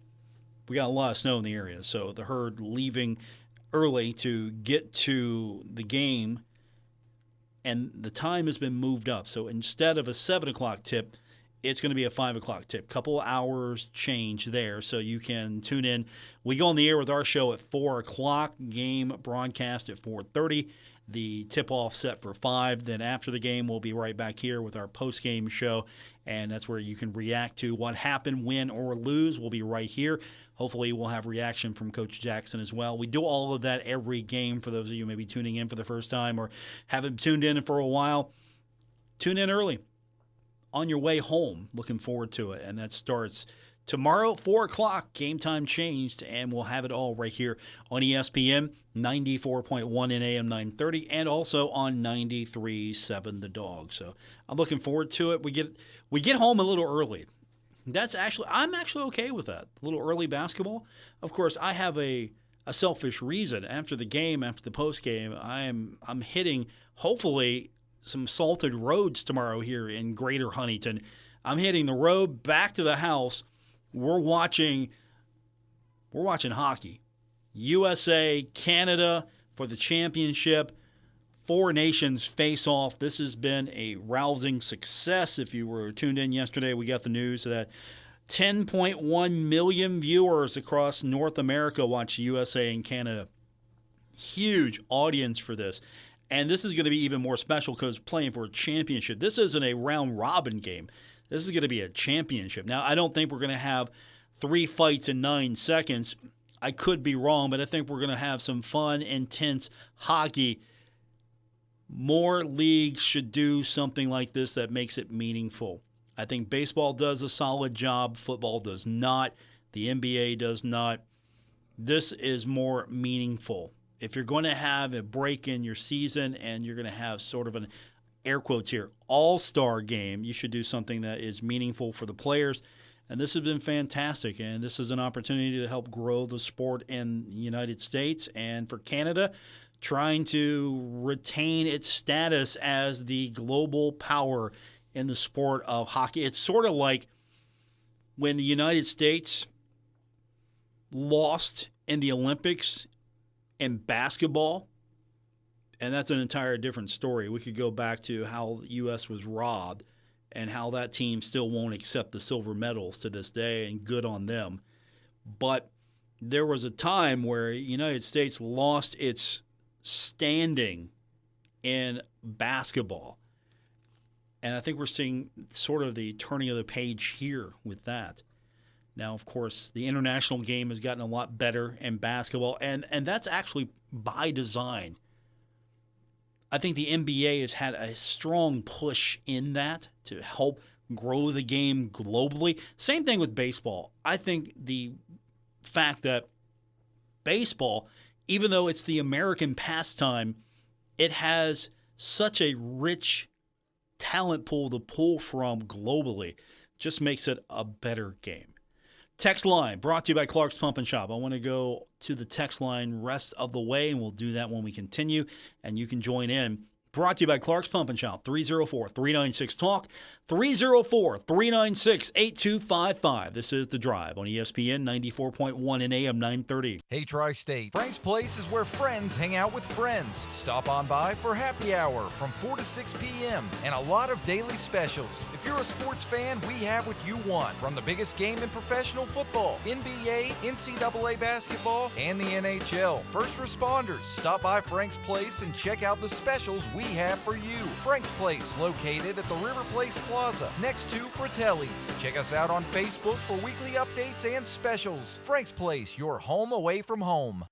We got a lot of snow in the area, so the herd leaving early to get to the game, and the time has been moved up. So instead of a 7 o'clock tip, it's going to be a 5 o'clock tip. Couple hours change there, so you can tune in. We go on the air with our show at 4 o'clock, game broadcast at 4:30. The tip-off set for 5. Then after the game, we'll be right back here with our post-game show, and that's where you can react to what happened, win or lose. We'll be right here. Hopefully, we'll have reaction from Coach Jackson as well. We do all of that every game for those of you maybe tuning in for the first time or haven't tuned in for a while. tune in early on your way home. Looking forward to it. And that starts tomorrow, 4 o'clock. Game time changed, and we'll have it all right here on ESPN 94.1 in AM 930 and also on 93.7 The Dog. So I'm looking forward to it. We get home a little early. I'm actually okay with that. A little early basketball. Of course, I have a selfish reason. After the game, after the post game, I'm hitting hopefully some salted roads tomorrow here in Greater Huntington. I'm hitting the road back to the house. We're watching hockey. USA, Canada for the championship. 4 nations face off. This has been a rousing success. If you were tuned in yesterday, we got the news that 10.1 million viewers across North America watch USA and Canada. Huge audience for this. And this is going to be even more special because playing for a championship. This isn't a round-robin game. This is going to be a championship. Now, I don't think we're going to have 3 fights in 9 seconds. I could be wrong, but I think we're going to have some fun, intense hockey. More leagues should do something like this that makes it meaningful. I think baseball does a solid job. Football does not. The NBA does not. This is more meaningful. If you're going to have a break in your season and you're going to have sort of an, air quotes here, all-star game, you should do something that is meaningful for the players. And this has been fantastic. And this is an opportunity to help grow the sport in the United States and for Canada, trying to retain its status as the global power in the sport of hockey. It's sort of like when the United States lost in the Olympics in basketball, and that's an entire different story. We could go back to how the U.S. was robbed and how that team still won't accept the silver medals to this day, and good on them. But there was a time where the United States lost its standing in basketball. And I think we're seeing sort of the turning of the page here with that. Now, of course, the international game has gotten a lot better in basketball, and that's actually by design. I think the NBA has had a strong push in that to help grow the game globally. Same thing with baseball. I think the fact that baseball, even though it's the American pastime, it has such a rich talent pool to pull from globally, just makes it a better game. Text line brought to you by Clark's Pump and Shop. I want to go to the text line rest of the way, and we'll do that when we continue, and you can join in. Brought to you by Clark's Pump and Shop, 304-396-TALK, 304-396-8255. This is The Drive on ESPN 94.1 and AM 930. Hey, Tri-State, Frank's Place is where friends hang out with friends. Stop on by for happy hour from 4 to 6 p.m. and a lot of daily specials. If you're a sports fan, we have what you want. From the biggest game in professional football, NBA, NCAA basketball, and the NHL. First responders, stop by Frank's Place and check out the specials we have for you. Frank's Place, located at the River Place Plaza, next to Fratelli's. Check us out on Facebook for weekly updates and specials. Frank's Place, your home away from home.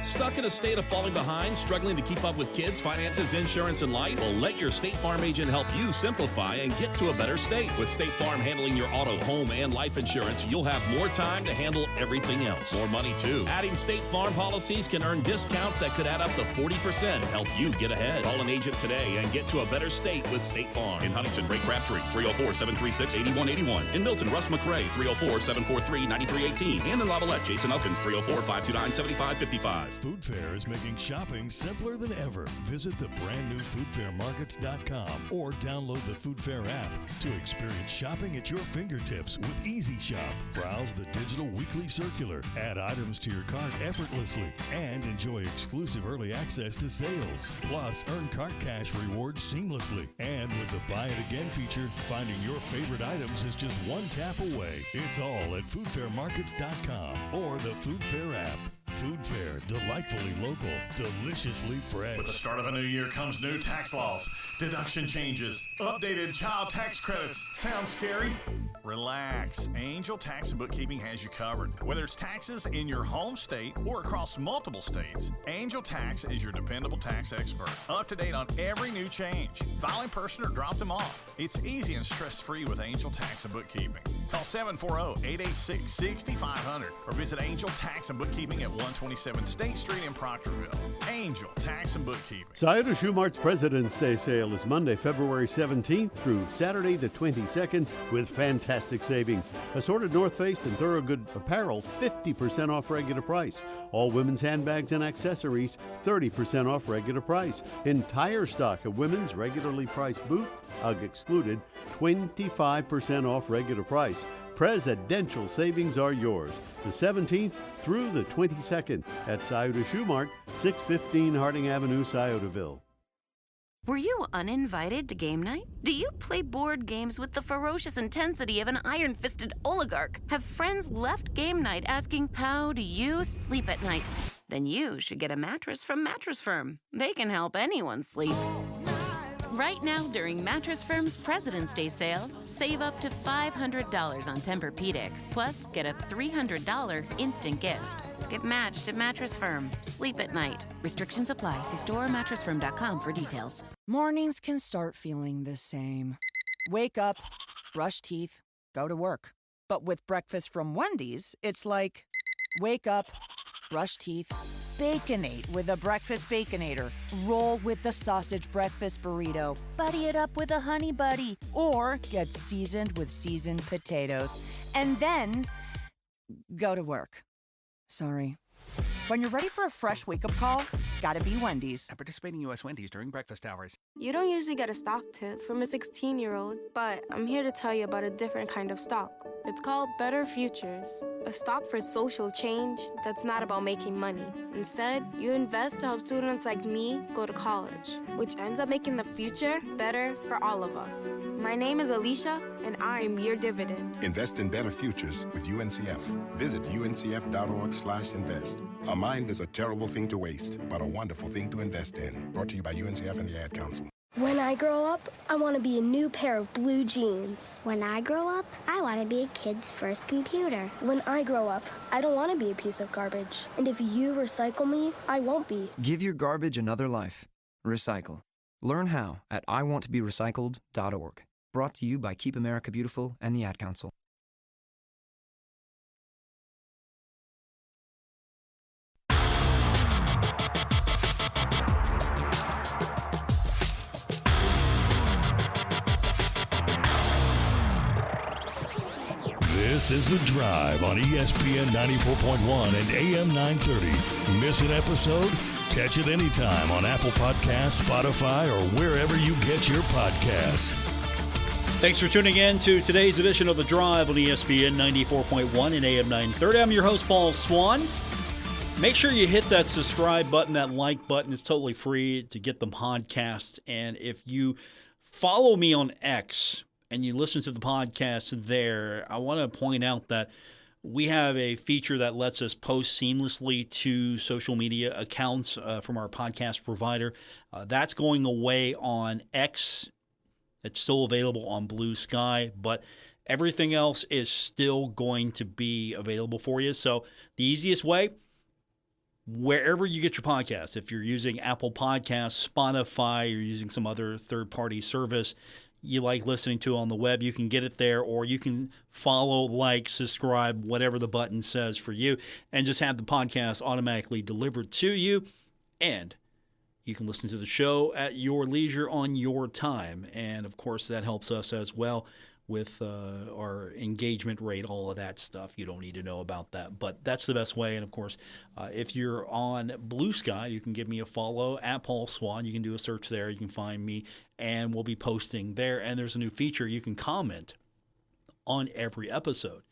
Stuck in a state of falling behind, struggling to keep up with kids, finances, insurance, and life? Well, let your State Farm agent help you simplify and get to a better state. With State Farm handling your auto, home, and life insurance, you'll have more time to handle everything else. More money, too. Adding State Farm policies can earn discounts that could add up to 40%. Help you get ahead. Call an agent today and get to a better state with State Farm. In Huntington, Ray Crabtree, 304-736-8181. In Milton, Russ McRae, 304-743-9318. And in Lavallette, Jason Elkins, 304-529-7555. Food Fair is making shopping simpler than ever. Visit the brand new foodfairmarkets.com or download the Food Fair app to experience shopping at your fingertips with Easy Shop. Browse the digital weekly circular, add items to your cart effortlessly, and enjoy exclusive early access to sales. Plus, earn cart cash rewards seamlessly. And with the Buy It Again feature, finding your favorite items is just one tap away. It's all at foodfairmarkets.com or the Food Fair app. Food Fair, delightfully local, deliciously fresh. With the start of a new year comes new tax laws, deduction changes, updated child tax credits. Sounds scary? Relax. Angel Tax and Bookkeeping has you covered. Whether it's taxes in your home state or across multiple states, Angel Tax is your dependable tax expert. Up to date on every new change. File in person or drop them off. It's easy and stress-free with Angel Tax and Bookkeeping. Call 740-886-6500 or visit Angel Tax and Bookkeeping at 127 State Street in Proctorville. Angel Tax and Bookkeeping. Scioto Shoe Mart's President's Day sale is Monday, February 17th through Saturday the 22nd with fantastic savings. Assorted North Face and Thorogood apparel, 50% off regular price. All women's handbags and accessories, 30% off regular price. Entire stock of women's regularly priced boot, UGG excluded, 25% off regular price. Presidential savings are yours. The 17th through the 22nd at Scioto Shoe Mart, 615 Harding Avenue, Sciotaville. Were you uninvited to game night? Do you play board games with the ferocious intensity of an iron-fisted oligarch? Have friends left game night asking, how do you sleep at night? Then you should get a mattress from Mattress Firm. They can help anyone sleep. Right now, during Mattress Firm's President's Day sale, save up to $500 on Tempur-Pedic, plus get a $300 instant gift. Get matched at Mattress Firm. Sleep at night. Restrictions apply. See store or mattressfirm.com for details. Mornings can start feeling the same. Wake up, brush teeth, go to work. But with breakfast from Wendy's, it's like, wake up, brush teeth, Baconate with a breakfast Baconator. Roll with the sausage breakfast burrito. Buddy it up with a honey buddy. Or get seasoned with seasoned potatoes. And then go to work. Sorry. When you're ready for a fresh wake-up call, gotta be Wendy's. At participating U.S. Wendy's during breakfast hours. You don't usually get a stock tip from a 16-year-old, but I'm here to tell you about a different kind of stock. It's called Better Futures, a stock for social change that's not about making money. Instead, you invest to help students like me go to college, which ends up making the future better for all of us. My name is Alicia, and I'm your dividend. Invest in better futures with UNCF. Visit uncf.org/invest. A mind is a terrible thing to waste, but a wonderful thing to invest in. Brought to you by UNCF and the Ad Council. When I grow up, I want to be a new pair of blue jeans. When I grow up, I want to be a kid's first computer. When I grow up, I don't want to be a piece of garbage. And if you recycle me, I won't be. Give your garbage another life. Recycle. Learn how at iwanttoberecycled.org. Brought to you by Keep America Beautiful and the Ad Council. This is The Drive on ESPN 94.1 and AM 930. Miss an episode? Catch it anytime on Apple Podcasts, Spotify, or wherever you get your podcasts. Thanks for tuning in to today's edition of The Drive on ESPN 94.1 and AM 930. I'm your host, Paul Swann. Make sure you hit that subscribe button, that like button. It's totally free to get the podcast. And if you follow me on X, and you listen to the podcast there, I want to point out that we have a feature that lets us post seamlessly to social media accounts from our podcast provider. That's going away on X. It's still available on Blue Sky, but everything else is still going to be available for you. So the easiest way, wherever you get your podcast, if you're using Apple Podcasts, Spotify, you're using some other third-party service you like listening to on the web, you can get it there, or you can follow, like, subscribe, whatever the button says for you, and just have the podcast automatically delivered to you. And you can listen to the show at your leisure on your time. And, of course, that helps us as well with our engagement rate, all of that stuff. You don't need to know about that, but that's the best way. And, of course, if you're on Blue Sky, you can give me a follow at Paul Swann. You can do a search there. You can find me, and we'll be posting there. And there's a new feature. You can comment on every episode.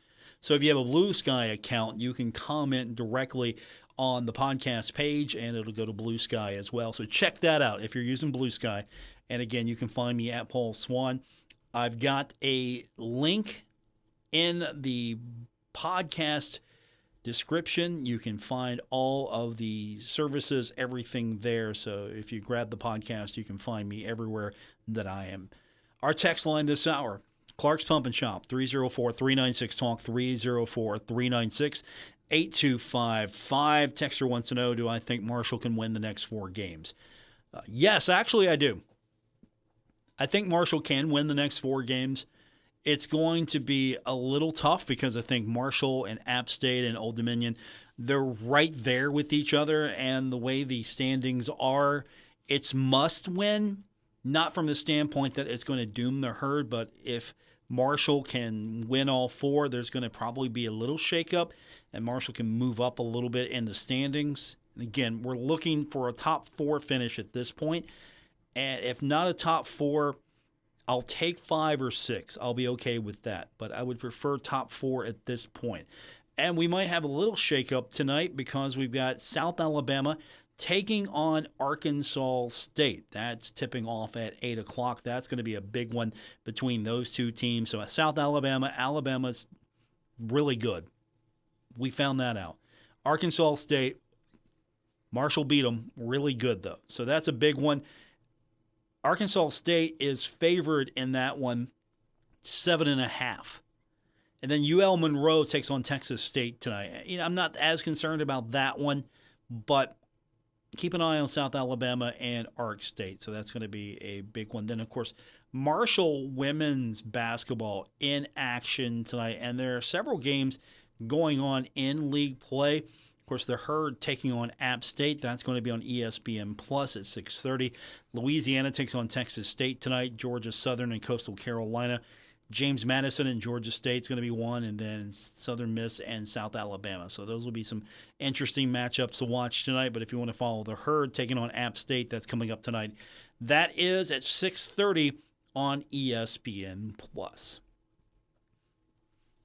So if you have a Blue Sky account, you can comment directly on the podcast page, and it'll go to Blue Sky as well. So check that out if you're using Blue Sky. And, again, you can find me at Paul Swann. I've got a link in the podcast description. You can find all of the services, everything there. So if you grab the podcast, you can find me everywhere that I am. Our text line this hour, Clark's Pump and Shop, 304-396-TALK, 304-396-8255. Texter wants to know, do I think Marshall can win the next 4 games? Yes, actually I do. I think Marshall can win the next 4 games. It's going to be a little tough because I think Marshall and App State and Old Dominion, they're right there with each other, and the way the standings are, it's must win, not from the standpoint that it's going to doom the herd, but if Marshall can win all 4, there's going to probably be a little shakeup, and Marshall can move up a little bit in the standings. And again, we're looking for a top 4 finish at this point, and if not a top 4, I'll take 5 or 6. I'll be okay with that, but I would prefer top 4 at this point. And we might have a little shakeup tonight because we've got South Alabama taking on Arkansas State. That's tipping off at 8 o'clock. That's going to be a big one between those two teams. So South Alabama, Alabama's really good. We found that out. Arkansas State, Marshall beat them, really good though. So that's a big one. Arkansas State is favored in that one, 7.5. And then UL Monroe takes on Texas State tonight. I'm not as concerned about that one, but keep an eye on South Alabama and Ark State. So that's going to be a big one. Then, of course, Marshall women's basketball in action tonight. And there are several games going on in league play. Of course, the Herd taking on App State. That's going to be on ESPN Plus at 6:30. Louisiana takes on Texas State tonight. Georgia Southern and Coastal Carolina. James Madison and Georgia State's going to be one, and then Southern Miss and South Alabama. So those will be some interesting matchups to watch tonight. But if you want to follow the Herd taking on App State, that's coming up tonight. That is at 6:30 on ESPN Plus.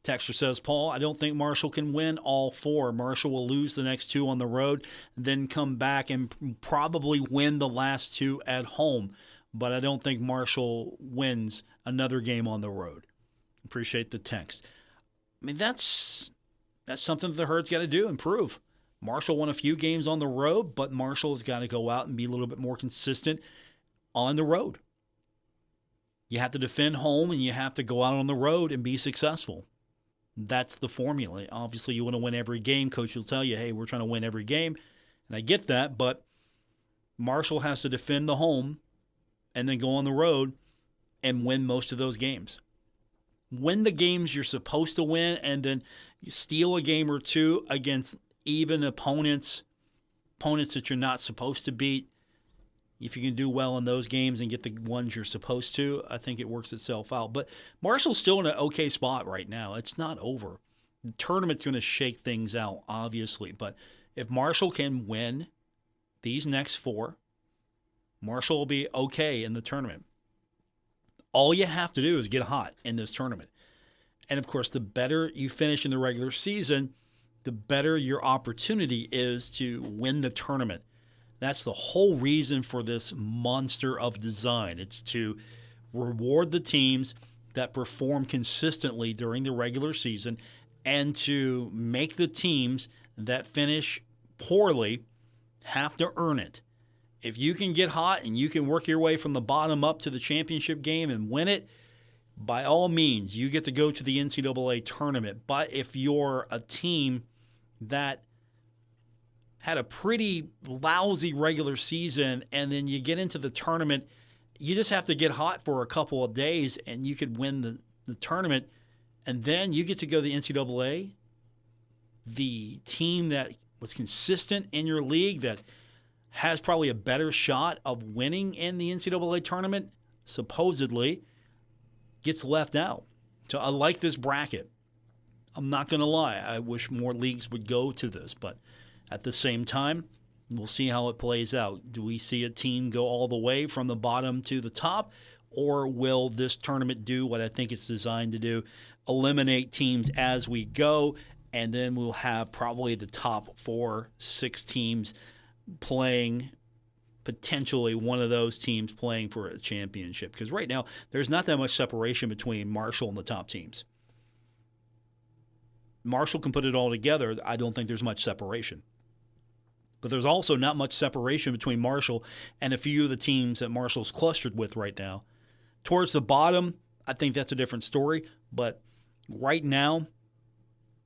Texter says, Paul, I don't think Marshall can win all 4. Marshall will lose the next 2 on the road, then come back and probably win the last 2 at home. But I don't think Marshall wins another game on the road. Appreciate the text. I mean, that's something that the Herd's got to do, improve. Marshall won a few games on the road, but Marshall has got to go out and be a little bit more consistent on the road. You have to defend home, and you have to go out on the road and be successful. That's the formula. Obviously, you want to win every game. Coach will tell you, hey, we're trying to win every game. And I get that, but Marshall has to defend the home and then go on the road and win most of those games. Win the games you're supposed to win, and then steal a game or 2 against even opponents that you're not supposed to beat. If you can do well in those games and get the ones you're supposed to, I think it works itself out. But Marshall's still in an okay spot right now. It's not over. The tournament's going to shake things out, obviously. But if Marshall can win these next 4, Marshall will be okay in the tournament. All you have to do is get hot in this tournament. And, of course, the better you finish in the regular season, the better your opportunity is to win the tournament. That's the whole reason for this monster of design. It's to reward the teams that perform consistently during the regular season and to make the teams that finish poorly have to earn it. If you can get hot and you can work your way from the bottom up to the championship game and win it, by all means, you get to go to the NCAA tournament. But if you're a team that had a pretty lousy regular season, and then you get into the tournament, you just have to get hot for a couple of days, and you could win the tournament, and then you get to go to the NCAA. The team that was consistent in your league that has probably a better shot of winning in the NCAA tournament, supposedly, gets left out. So I like this bracket. I'm not going to lie. I wish more leagues would go to this, but at the same time, we'll see how it plays out. Do we see a team go all the way from the bottom to the top, or will this tournament do what I think it's designed to do, eliminate teams as we go, and then we'll have probably the top 4-6 teams playing, potentially one of those teams playing for a championship. Because right now, there's not that much separation between Marshall and the top teams. Marshall can put it all together. I don't think there's much separation. But there's also not much separation between Marshall and a few of the teams that Marshall's clustered with right now. Towards the bottom, I think that's a different story. But right now,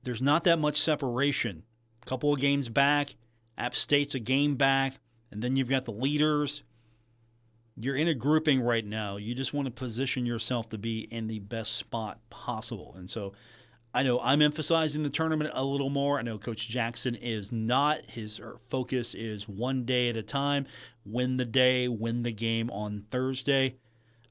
there's not that much separation. A couple of games back, App State's a game back, and then you've got the leaders. You're in a grouping right now. You just want to position yourself to be in the best spot possible. And so I know I'm emphasizing the tournament a little more. I know Coach Jackson is not. His focus is one day at a time, win the day, win the game on Thursday.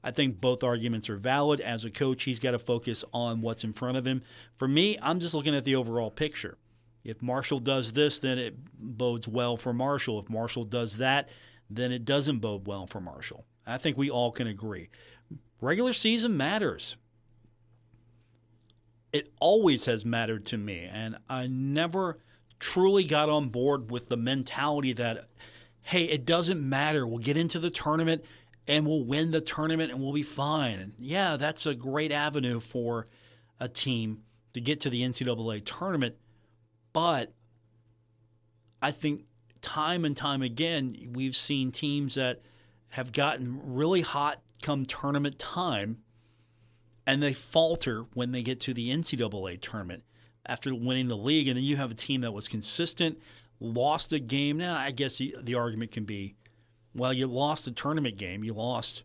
I think both arguments are valid. As a coach, he's got to focus on what's in front of him. For me, I'm just looking at the overall picture. If Marshall does this, then it bodes well for Marshall. If Marshall does that, then it doesn't bode well for Marshall. I think we all can agree. Regular season matters. It always has mattered to me, and I never truly got on board with the mentality that, hey, it doesn't matter. We'll get into the tournament, and we'll win the tournament, and we'll be fine. And yeah, that's a great avenue for a team to get to the NCAA tournament, but I think time and time again, we've seen teams that have gotten really hot come tournament time, and they falter when they get to the NCAA tournament after winning the league. And then you have a team that was consistent, lost a game. Now, I guess the argument can be, well, you lost a tournament game. You lost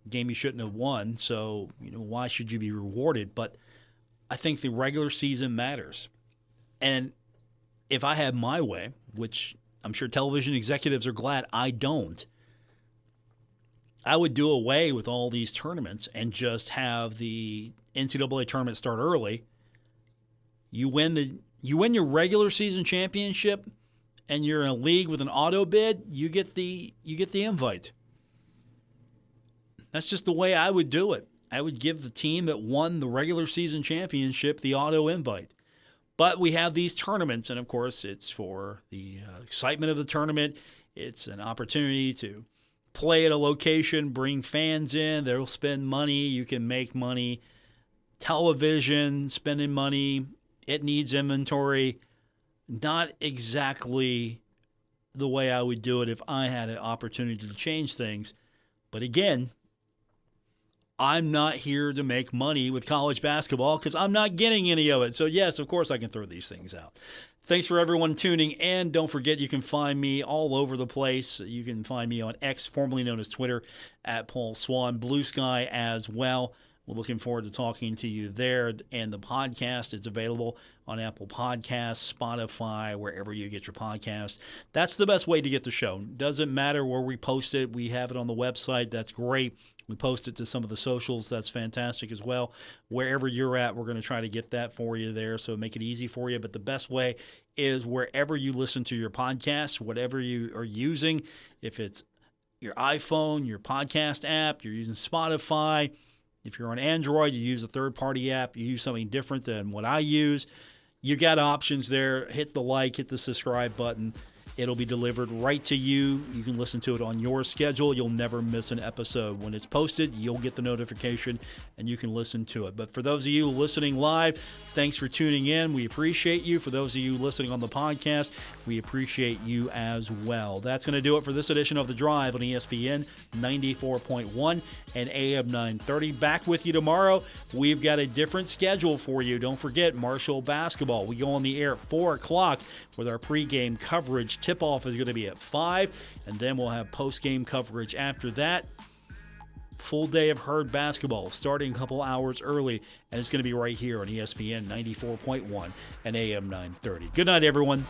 a game you shouldn't have won. So, why should you be rewarded? But I think the regular season matters. And if I had my way, which I'm sure television executives are glad I don't, I would do away with all these tournaments and just have the NCAA tournament start early. You win your regular season championship, and you're in a league with an auto bid. You get the invite. That's just the way I would do it. I would give the team that won the regular season championship the auto invite. But we have these tournaments, and of course, it's for the excitement of the tournament. It's an opportunity to play at a location, bring fans in. They'll spend money. You can make money. Television, spending money. It needs inventory. Not exactly the way I would do it if I had an opportunity to change things. But again, I'm not here to make money with college basketball because I'm not getting any of it. So, yes, of course I can throw these things out. Thanks for everyone tuning in. Don't forget you can find me all over the place. You can find me on X, formerly known as Twitter, at Paul Swann, Blue Sky as well. We're looking forward to talking to you there. And the podcast is available on Apple Podcasts, Spotify, wherever you get your podcasts. That's the best way to get the show. Doesn't matter where we post it. We have it on the website. That's great. We post it to some of the socials. That's fantastic as well. Wherever you're at, we're going to try to get that for you there, so make it easy for you. But the best way is wherever you listen to your podcast, whatever you are using, if it's your iPhone, your podcast app, you're using Spotify. If you're on Android, you use a third-party app, you use something different than what I use. You got options there. Hit the like, hit the subscribe button. It'll be delivered right to you. You can listen to it on your schedule. You'll never miss an episode. When it's posted, you'll get the notification, and you can listen to it. But for those of you listening live, thanks for tuning in. We appreciate you. For those of you listening on the podcast, we appreciate you as well. That's going to do it for this edition of The Drive on ESPN 94.1 and AM 930. Back with you tomorrow. We've got a different schedule for you. Don't forget Marshall basketball. We go on the air at 4 o'clock with our pregame coverage. Tip-off is going to be at 5, and then we'll have post-game coverage after that. Full day of Herd basketball starting a couple hours early, and it's going to be right here on ESPN 94.1 and AM 930. Good night, everyone.